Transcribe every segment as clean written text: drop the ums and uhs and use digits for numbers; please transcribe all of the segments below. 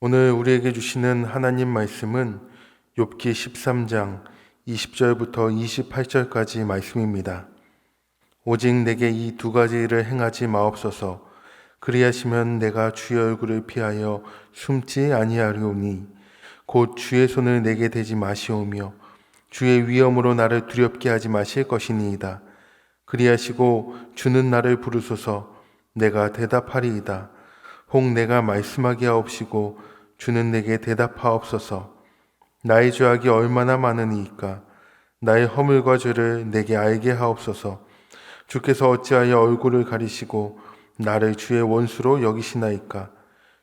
오늘 우리에게 주시는 하나님 말씀은 욥기 13장 20절부터 28절까지 말씀입니다. 오직 내게 이 두 가지를 행하지 마옵소서. 그리하시면 내가 주의 얼굴을 피하여 숨지 아니하리오니 곧 주의 손을 내게 대지 마시오며 주의 위엄으로 나를 두렵게 하지 마실 것이니이다. 그리하시고 주는 나를 부르소서. 내가 대답하리이다. 혹 내가 말씀하게 하옵시고 주는 내게 대답하옵소서. 나의 죄악이 얼마나 많으니이까. 나의 허물과 죄를 내게 알게 하옵소서. 주께서 어찌하여 얼굴을 가리시고 나를 주의 원수로 여기시나이까.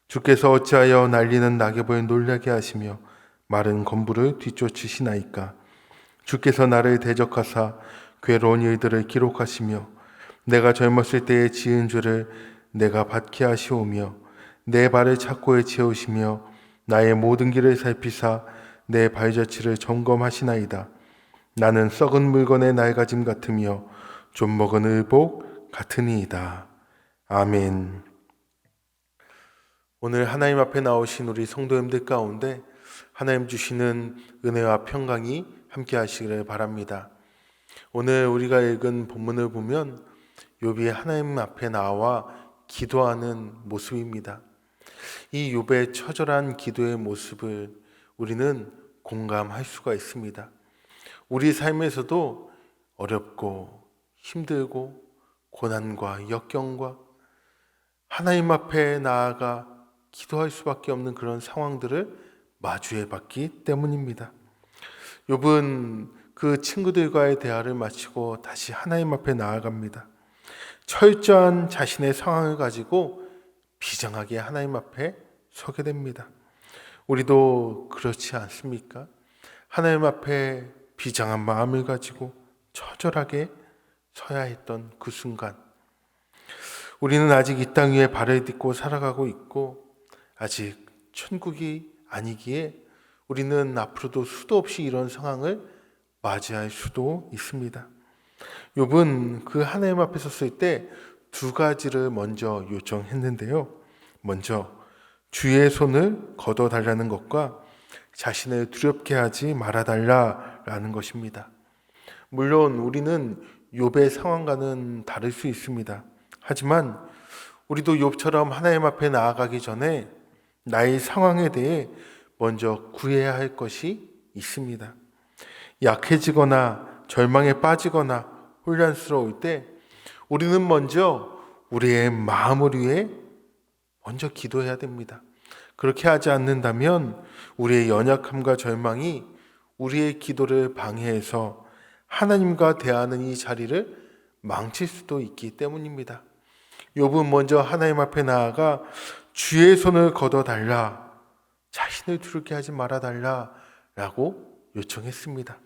주께서 어찌하여 날리는 낙엽을 놀라게 하시며 마른 건부를 뒤쫓으시나이까. 주께서 나를 대적하사 괴로운 일들을 기록하시며 내가 젊었을 때에 지은 죄를 내가 받게 하시오며 내 발을 착고에 채우시며 나의 모든 길을 살피사 내 발자취를 점검하시나이다. 나는 썩은 물건의 낡아짐 같으며 좀 먹은 의복 같으니이다. 아멘. 오늘 하나님 앞에 나오신 우리 성도님들 가운데 하나님 주시는 은혜와 평강이 함께 하시기를 바랍니다. 오늘 우리가 읽은 본문을 보면 욥이 하나님 앞에 나와 기도하는 모습입니다. 이 욥의 처절한 기도의 모습을 우리는 공감할 수가 있습니다. 우리 삶에서도 어렵고 힘들고 고난과 역경과 하나님 앞에 나아가 기도할 수밖에 없는 그런 상황들을 마주해 봤기 때문입니다. 욥은 그 친구들과의 대화를 마치고 다시 하나님 앞에 나아갑니다. 철저한 자신의 상황을 가지고 비장하게 하나님 앞에 서게 됩니다. 우리도 그렇지 않습니까? 하나님 앞에 비장한 마음을 가지고 처절하게 서야 했던 그 순간, 우리는 아직 이 땅 위에 발을 딛고 살아가고 있고 아직 천국이 아니기에 우리는 앞으로도 수도 없이 이런 상황을 맞이할 수도 있습니다. 욥은 그 하나님 앞에 섰을 때 두 가지를 먼저 요청했는데요. 먼저 주의 손을 걷어달라는 것과 자신을 두렵게 하지 말아달라라는 것입니다. 물론 우리는 욥의 상황과는 다를 수 있습니다. 하지만 우리도 욥처럼 하나님 앞에 나아가기 전에 나의 상황에 대해 먼저 구해야 할 것이 있습니다. 약해지거나 절망에 빠지거나 혼란스러울 때 우리는 먼저 우리의 마음을 위해 먼저 기도해야 됩니다. 그렇게 하지 않는다면 우리의 연약함과 절망이 우리의 기도를 방해해서 하나님과 대하는 이 자리를 망칠 수도 있기 때문입니다. 욥은 먼저 하나님 앞에 나아가 주의 손을 걷어달라, 자신을 두렵게 하지 말아달라라고 요청했습니다.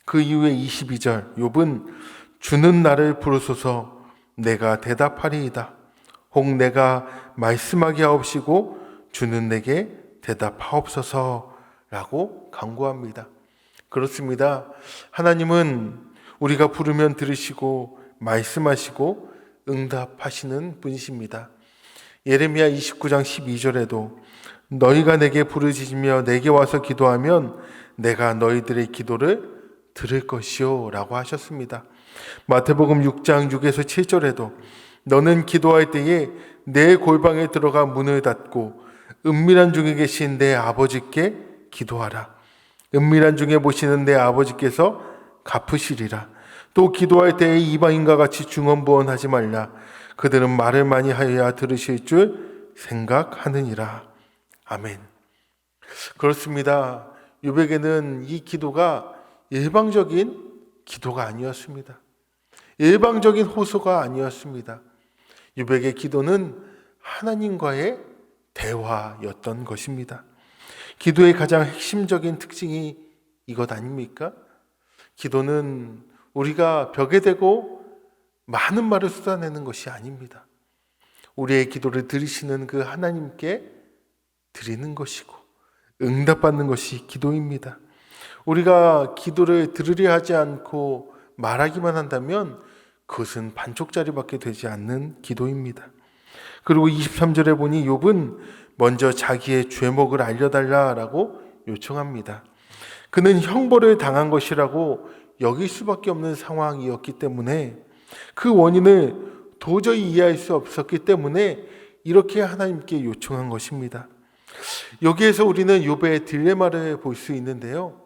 그 이후에 22절 욥은 주는 나를 부르소서. 내가 대답하리이다. 혹 내가 말씀하게 하옵시고 주는 내게 대답하옵소서라고 간구합니다. 그렇습니다. 하나님은 우리가 부르면 들으시고 말씀하시고 응답하시는 분이십니다. 예레미야 29장 12절에도 너희가 내게 부르짖으며 내게 와서 기도하면 내가 너희들의 기도를 들을 것이요 라고 하셨습니다. 마태복음 6장 6에서 7절에도 너는 기도할 때에 내 골방에 들어가 문을 닫고 은밀한 중에 계신 내 아버지께 기도하라. 은밀한 중에 보시는 내 아버지께서 갚으시리라. 또 기도할 때에 이방인과 같이 중언부언하지 말라. 그들은 말을 많이 하여야 들으실 줄 생각하느니라. 아멘. 그렇습니다. 욥에게는 이 기도가 일방적인 기도가 아니었습니다. 일방적인 호소가 아니었습니다. 욥에게 기도는 하나님과의 대화였던 것입니다. 기도의 가장 핵심적인 특징이 이것 아닙니까? 기도는 우리가 벽에 대고 많은 말을 쏟아내는 것이 아닙니다. 우리의 기도를 들으시는 그 하나님께 드리는 것이고 응답받는 것이 기도입니다. 우리가 기도를 들으려 하지 않고 말하기만 한다면 그것은 반쪽짜리밖에 되지 않는 기도입니다. 그리고 23절에 보니 욥은 먼저 자기의 죄목을 알려달라라고 요청합니다. 그는 형벌을 당한 것이라고 여길 수밖에 없는 상황이었기 때문에 그 원인을 도저히 이해할 수 없었기 때문에 이렇게 하나님께 요청한 것입니다. 여기에서 우리는 욥의 딜레마를 볼 수 있는데요.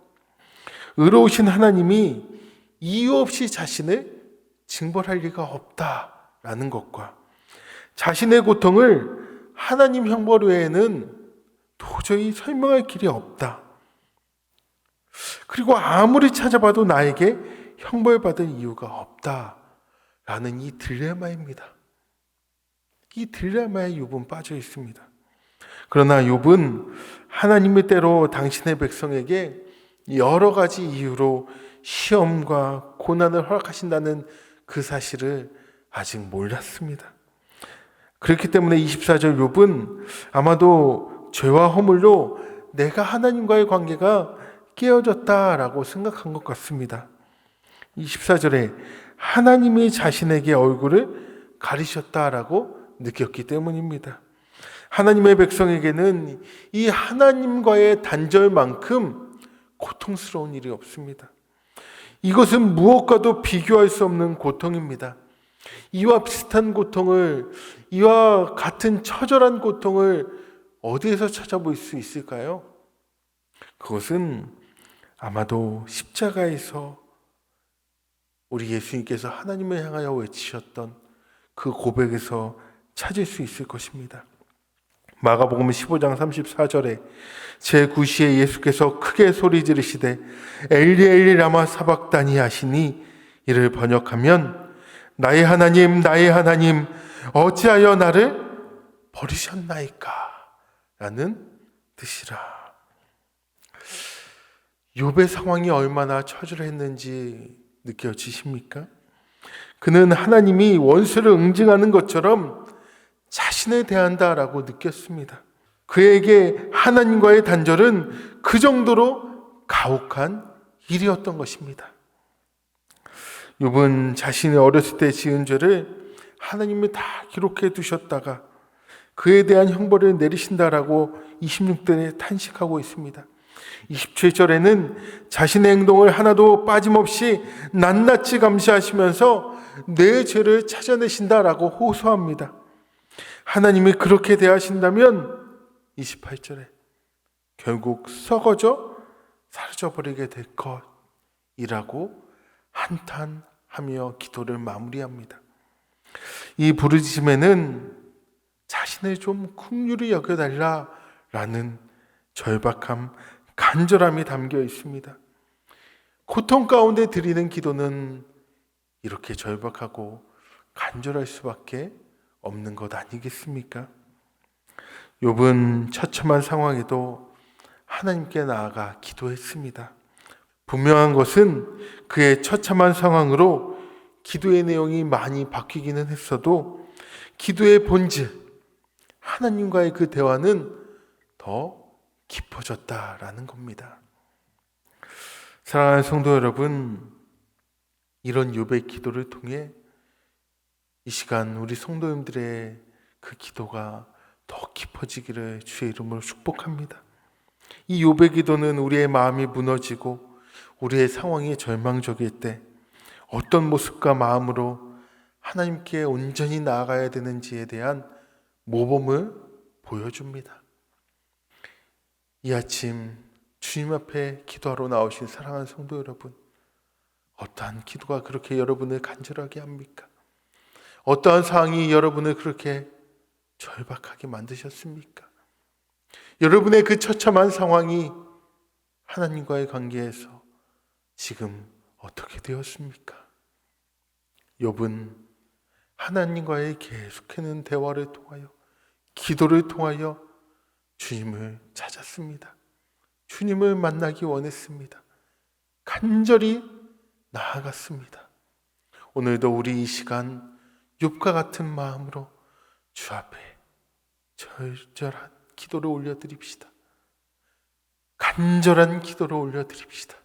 의로우신 하나님이 이유 없이 자신을 징벌할 리가 없다라는 것과 자신의 고통을 하나님 형벌 외에는 도저히 설명할 길이 없다. 그리고 아무리 찾아봐도 나에게 형벌받을 이유가 없다라는 이 딜레마입니다. 이 딜레마에 욥은 빠져 있습니다. 그러나 욥은 하나님의 때로 당신의 백성에게 여러 가지 이유로 시험과 고난을 허락하신다는 그 사실을 아직 몰랐습니다. 그렇기 때문에 24절 욥은 아마도 죄와 허물로 내가 하나님과의 관계가 깨어졌다라고 생각한 것 같습니다. 24절에 하나님이 자신에게 얼굴을 가리셨다라고 느꼈기 때문입니다. 하나님의 백성에게는 이 하나님과의 단절만큼 고통스러운 일이 없습니다. 이것은 무엇과도 비교할 수 없는 고통입니다. 이와 비슷한 고통을, 이와 같은 처절한 고통을 어디에서 찾아볼 수 있을까요? 그것은 아마도 십자가에서 우리 예수님께서 하나님을 향하여 외치셨던 그 고백에서 찾을 수 있을 것입니다. 마가복음 15장 34절에 제9시에 예수께서 크게 소리 지르시되 엘리 엘리 라마 사박다니 하시니 이를 번역하면 나의 하나님 나의 하나님 어찌하여 나를 버리셨나이까 라는 뜻이라. 욥의 상황이 얼마나 처절했는지 느껴지십니까? 그는 하나님이 원수를 응징하는 것처럼 자신을 대한다라고 느꼈습니다. 그에게 하나님과의 단절은 그 정도로 가혹한 일이었던 것입니다. 욥은 자신이 어렸을 때 지은 죄를 하나님이 다 기록해 두셨다가 그에 대한 형벌을 내리신다라고 26절에 탄식하고 있습니다. 27절에는 자신의 행동을 하나도 빠짐없이 낱낱이 감시하시면서 내 죄를 찾아내신다라고 호소합니다. 하나님이 그렇게 대하신다면 28절에 결국 썩어져 사라져버리게 될 것이라고 한탄하며 기도를 마무리합니다. 이 부르짖음에는 자신을 좀 긍휼히 여겨달라라는 절박함, 간절함이 담겨 있습니다. 고통 가운데 드리는 기도는 이렇게 절박하고 간절할 수밖에 없는 것 아니겠습니까? 욥은 처참한 상황에도 하나님께 나아가 기도했습니다. 분명한 것은 그의 처참한 상황으로 기도의 내용이 많이 바뀌기는 했어도 기도의 본질, 하나님과의 그 대화는 더 깊어졌다라는 겁니다. 사랑하는 성도 여러분, 이런 욥의 기도를 통해 이 시간 우리 성도님들의 그 기도가 더 깊어지기를 주의 이름으로 축복합니다. 이 욥의 기도는 우리의 마음이 무너지고 우리의 상황이 절망적일 때 어떤 모습과 마음으로 하나님께 온전히 나아가야 되는지에 대한 모범을 보여줍니다. 이 아침 주님 앞에 기도하러 나오신 사랑하는 성도 여러분, 어떠한 기도가 그렇게 여러분을 간절하게 합니까? 어떠한 상황이 여러분을 그렇게 절박하게 만드셨습니까? 여러분의 그 처참한 상황이 하나님과의 관계에서 지금 어떻게 되었습니까? 욥은 하나님과의 계속하는 대화를 통하여 기도를 통하여 주님을 찾았습니다. 주님을 만나기 원했습니다. 간절히 나아갔습니다. 오늘도 우리 이 시간 욥과 같은 마음으로 주 앞에 절절한 기도를 올려드립시다. 간절한 기도를 올려드립시다.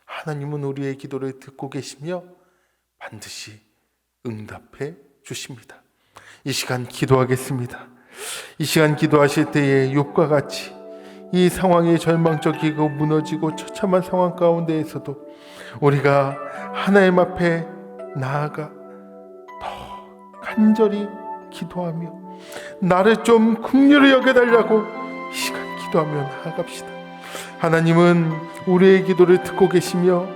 하나님은 우리의 기도를 듣고 계시며 반드시 응답해 주십니다. 이 시간 기도하겠습니다. 이 시간 기도하실 때에 욥과 같이 이 상황이 절망적이고 무너지고 처참한 상황 가운데에서도 우리가 하나님 앞에 나아가 더 간절히 기도하며 나를 좀 긍휼히 여겨달라고 이 시간 기도하며 나아갑시다. 하나님은 우리의 기도를 듣고 계시며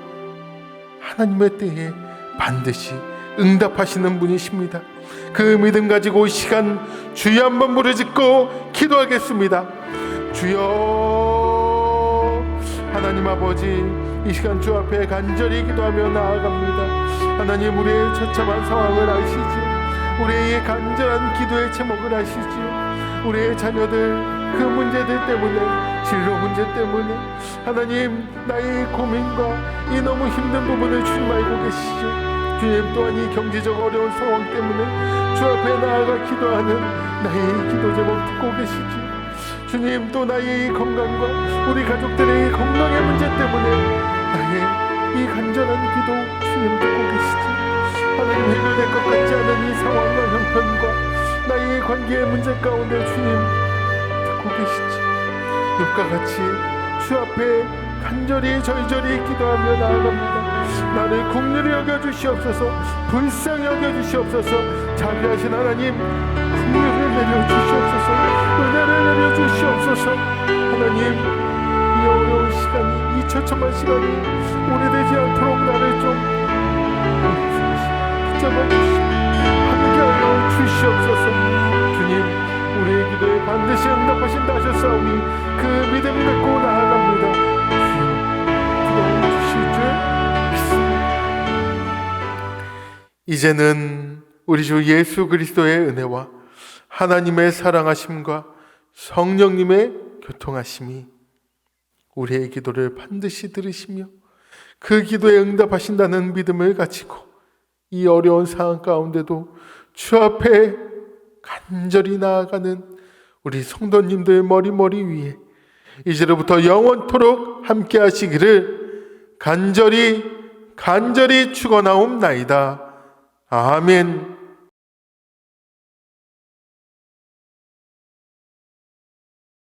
하나님의 때에 반드시 응답하시는 분이십니다. 그 믿음 가지고 이 시간 주여 한번 부르짖고 기도하겠습니다. 주여, 하나님 아버지, 이 시간 주 앞에 간절히 기도하며 나아갑니다. 하나님, 우리의 처참한 상황을 아시지요. 우리의 간절한 기도의 제목을 아시지요. 우리의 자녀들 그 문제들 때문에, 진로 문제 때문에 하나님, 나의 고민과 이 너무 힘든 부분을 주님 알고 계시죠. 주님 또한 이 경제적 어려운 상황 때문에 주 앞에 나아가 기도하는 나의 기도 제목 듣고 계시지. 주님, 또 나의 이 건강과 우리 가족들의 이 건강의 문제 때문에 나의 이 간절한 기도 주님 듣고 계시지. 하나님, 해결될 것 같지 않은 이 상황과 형편과 나의 관계의 문제 가운데 주님 듣고 계시지. 욥과 같이 주 앞에 간절히 절절히 기도하며 나아갑니다. 나를 긍휼히 여겨주시옵소서. 불쌍히 여겨주시옵소서. 자비하신 하나님, 긍휼을 내려주시옵소서. 은혜를 내려주시옵소서. 하나님, 이 어려운 시간이, 이 처참한 시간이 오래되지 않도록 나를 좀 붙잡아 주시고 함께하여 주시옵소서. 주님, 우리의 기도에 반드시 응답하신다 하셨사오니 그 믿음 갖고 나아갑니다. 주여, 들어주실 줄 믿습니다. 이제는 우리 주 예수 그리스도의 은혜와 하나님의 사랑하심과 성령님의 교통하심이 우리의 기도를 반드시 들으시며 그 기도에 응답하신다는 믿음을 가지고 이 어려운 상황 가운데도 주 앞에 간절히 나아가는 우리 성도님들 머리 위에 이제로부터 영원토록 함께 하시기를 간절히 축원하옵나이다. 아멘.